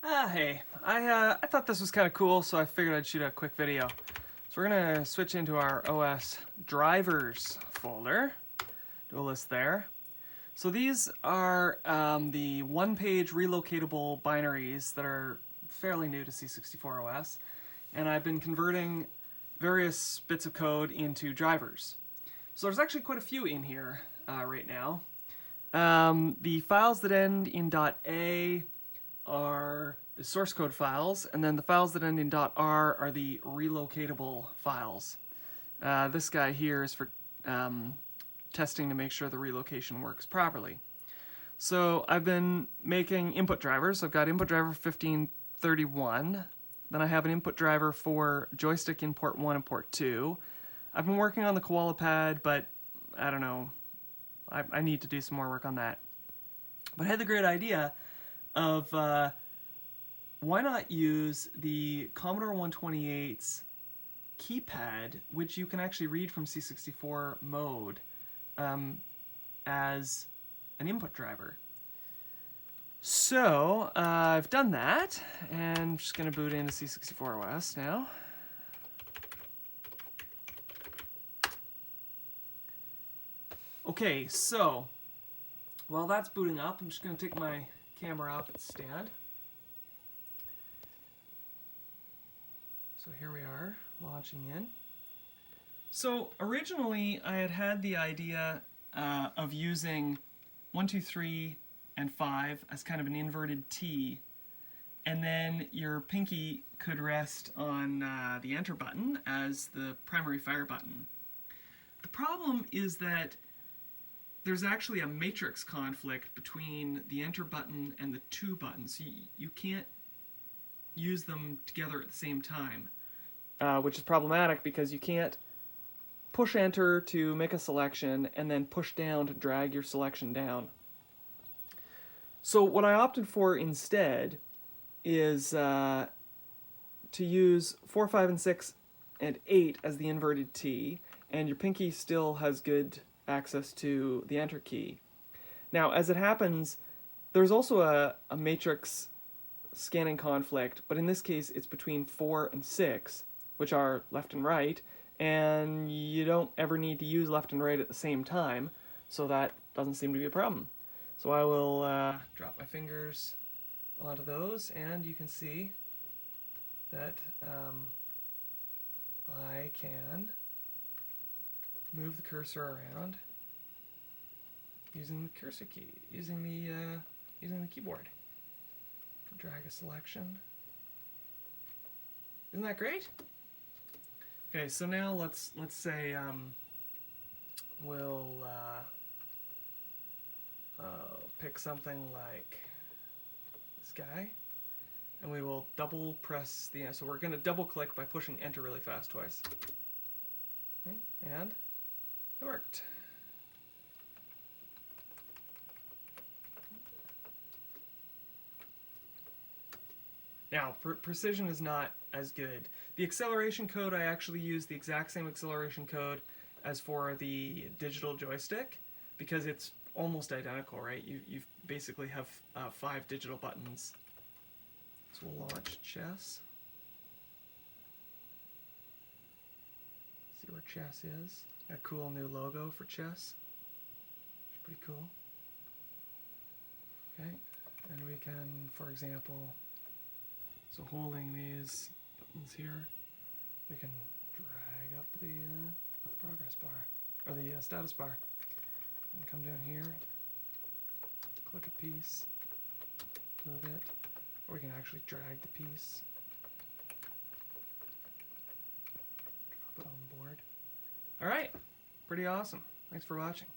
Hey, I thought this was kind of cool, so I figured I'd shoot a quick video. So we're gonna switch into our OS drivers folder. Do a list there. So these are the one-page relocatable binaries that are fairly new to C64 OS, and I've been converting various bits of code into drivers. So there's actually quite a few in here right now. The files that end in .a are the source code files, and then the files that end in .r are the relocatable files. This guy here is for testing to make sure the relocation works properly. So I've been making input drivers. I've got input driver 1531, then I have an input driver for joystick in port 1 and port 2. I've been working on the koala pad, but I don't know, I need to do some more work on that. But I had the great idea of why not use the Commodore 128's keypad, which you can actually read from C64 mode, as an input driver. So I've done that, and I'm just going to boot into C64 OS now. Okay, so while that's booting up, I'm just going to take my camera off its stand. So here we are, launching in. So originally I had the idea of using 1, 2, 3, and 5 as kind of an inverted T, and then your pinky could rest on the enter button as the primary fire button. The problem is that there's actually a matrix conflict between the enter button and the 2 buttons. You can't use them together at the same time, which is problematic because you can't push enter to make a selection and then push down to drag your selection down. So what I opted for instead is to use 4, 5, and 6, and 8 as the inverted T, and your pinky still has good access to the enter key. Now, as it happens, there's also a matrix scanning conflict, but in this case it's between 4 and 6, which are left and right, and you don't ever need to use left and right at the same time, so that doesn't seem to be a problem. So I will drop my fingers onto those, and you can see that I can move the cursor around using the cursor key, using the keyboard. Drag a selection. Isn't that great? Okay, so now let's say we'll pick something like this guy, and we will double press the, so we're going to double click by pushing enter really fast twice. Okay, and it worked. Now, precision is not as good. The acceleration code, I actually use the exact same acceleration code as for the digital joystick, because it's almost identical, right? You basically have 5 digital buttons. So we'll launch chess. See where chess is. Got a cool new logo for chess. It's pretty cool. Okay, and we can, for example, so holding these buttons here, we can drag up the progress bar, or the status bar. And come down here, click a piece, move it, or we can actually drag the piece, drop it on the board. Alright, pretty awesome. Thanks for watching.